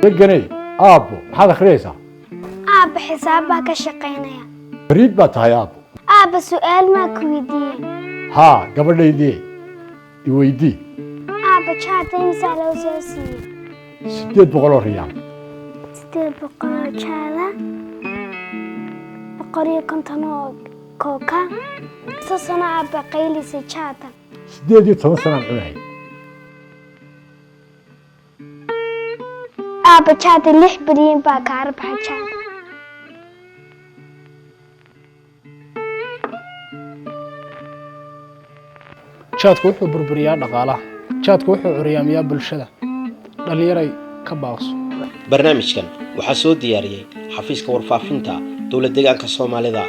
دقني أبو هذا خريسة أب حسابها كشقينيا بريد باتها يا أبو أب سؤال ما كويدين ها قبل يدي يويدي أب شاتي مثال وساسي 800 ريال 800 شالا قرية كنتنو كوكا سسنا أب قيلي سيشاتا 8 سنة عمري أب شاتي لح بريم باكار بحشان jaadku wuxuu burburiyaa dhaqaalaha jaadku wuxuu curiyaamiyaa bulshada dhalinyarey ka baaqso barnaamijkan waxaa soo diyaariyay xafiiska warfaafinta dowladda deegaanka Soomaalida